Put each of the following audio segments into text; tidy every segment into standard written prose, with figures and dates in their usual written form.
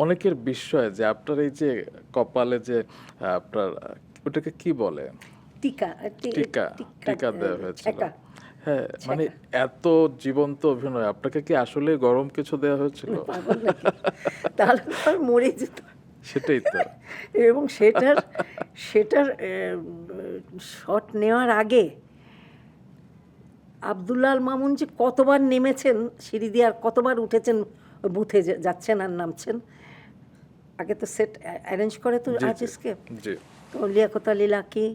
অনেকের বিস্ময় যে আপনার এই যে কপালে যে আপনার ওটাকে কি বলে, টিকা টিকা টিকা টিকা দেওয়া হয়েছিল। ছ্যাঁকা হ্যাঁ, মানে ছ্যাঁকা। এত জীবন্ত অভিনয়, আপনাকে কি আসলে গরম কিছু দেওয়া হয়েছিল? পাগল নাকি? তাহলে তো আর মরে যেত। সেটাই তো। এবং সেটার সেটার শট নেওয়ার আগে আব্দুল্লাহ আল মামুন যে কতবার নেমেছেন সিঁড়ি দিয়ে আর কতবার উঠেছেন, বুথে যাচ্ছেন আর নামছেন। আগে তো সেট অ্যারেঞ্জ করে তো জি জি আর্টিস্টকে। জি। তো লিয়াকত আলী লাকি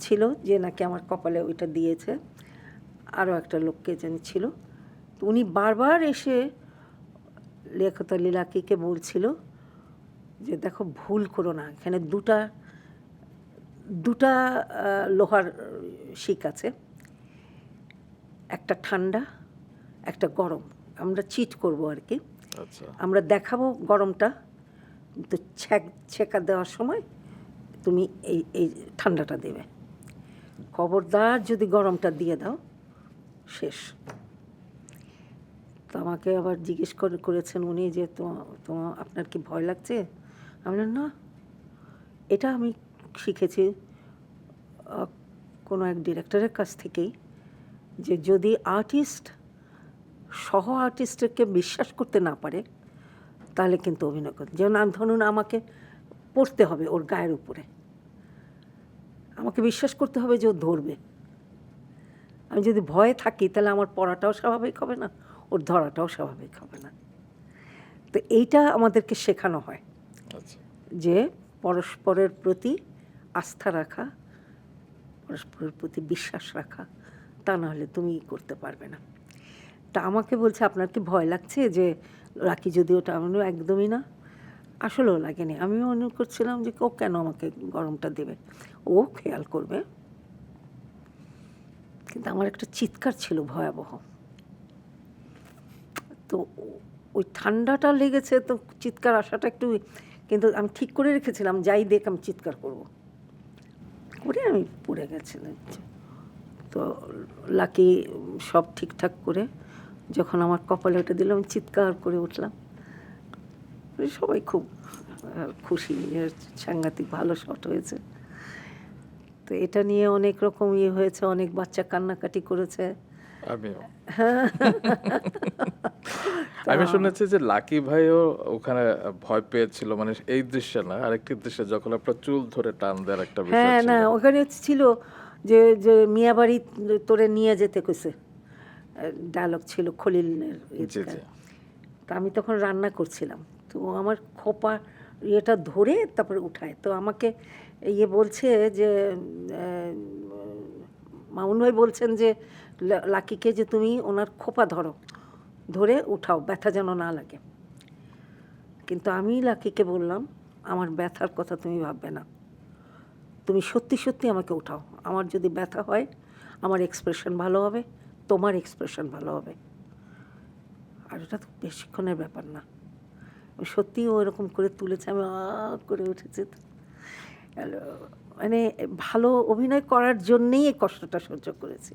ছিল যে নাকি আমার কপালে ওইটা দিয়েছে, আরও একটা লোককে জানি ছিল। তো উনি বারবার এসে লিয়াকত আলী লাকিকে বলছিল যে দেখো ভুল করো না, এখানে দুটা দুটা লোহার শিক আছে, একটা ঠান্ডা একটা গরম। আমরা চিট করব আর কি, আচ্ছা আমরা দেখাবো গরমটা, তো ছেঁকা দেওয়ার সময় তুমি এই এই ঠান্ডাটা দেবে, খবরদার যদি গরমটা দিয়ে দাও শেষ। তো আমাকে আবার জিজ্ঞেস করেছেন উনি যে তোমার আপনার কি ভয় লাগছে? আমি বললাম না, এটা আমি শিখেছি কোনো এক ডিরেক্টরের কাছ থেকেই, যে যদি আর্টিস্ট সহ আর্টিস্টকে বিশ্বাস করতে না পারে তাহলে কিন্তু অভিনয় করতে, যেমন ধরুন আমাকে পড়তে হবে ওর গায়ের উপরে, আমাকে বিশ্বাস করতে হবে যে ও ধরবে। আমি যদি ভয়ে থাকি তাহলে আমার পড়াটাও স্বাভাবিক হবে না, ওর ধরাটাও স্বাভাবিক হবে না। তো এইটা আমাদেরকে শেখানো হয় আচ্ছা। যে পরস্পরের প্রতি আস্থা রাখা, পরস্পরের প্রতি বিশ্বাস রাখা, তা নাহলে তুমি করতে পারবে না। তা আমাকে বলছে আপনার কি ভয় লাগছে যে লাকি যদি ওটা? আমি একদমই না, আসলেও লাগেনি। আমিও মনে করছিলাম যে ও কেন আমাকে গরমটা দেবে, ও খেয়াল করবে। কিন্তু আমার একটা চিৎকার ছিল ভয়াবহ, তো ওই ঠান্ডাটা লেগেছে তো চিৎকার আসাটা একটু, কিন্তু আমি ঠিক করে রেখেছিলাম যাই দেখ আমি চিৎকার করব করে, আমি পড়ে গেছিলাম। তো লাকি সব ঠিকঠাক করে যখন আমার কপালে ওটা দিল আমি চিৎকার করে উঠলাম। সবাই খুব খুশি, সাংঘাতিক ভালো শট হয়েছে। তো এটা নিয়ে অনেক রকম ইয়ে হয়েছে, অনেক বাচ্চা কান্নাকাটি করেছে। আমিও আমি শুনেছি যে লাকি ভাইও ওখানে ভয় পেয়েছিল, মানে এই দৃশ্যে না, আরেকটি দৃশ্যে যখন আপনার চুল ধরে টান দেওয়ার একটা বিষয় হ্যাঁ, ছিল। না ওখানে ছিল যে যে মিয়াবাড়ি তোরে নিয়ে যেতে কইছে, ডায়লগ ছিল খলিলের। জি জি। তা আমি তখন রান্না করছিলাম, তো আমার খোপা ইয়েটা ধরে তারপরে উঠায়, তো আমাকে ইয়ে বলছে যে মামুন ভাই বলছেন যে লাকিকে যে তুমি ওনার খোপা ধরে উঠাও, ব্যথা যেন না লাগে। কিন্তু আমি লাকিকে বললাম আমার ব্যথার কথা তুমি ভাববে না, তুমি সত্যি সত্যি আমাকে উঠাও, আমার যদি ব্যথা হয় আমার এক্সপ্রেশন ভালো হবে, তোমার এক্সপ্রেশন ভালো হবে, আর এটা তো বেশিক্ষণের ব্যাপার না। সত্যিই ও এরকম করে তুলেছে, আমি করে উঠেছে। মানে ভালো অভিনয় করার জন্যেই এই কষ্টটা সহ্য করেছি।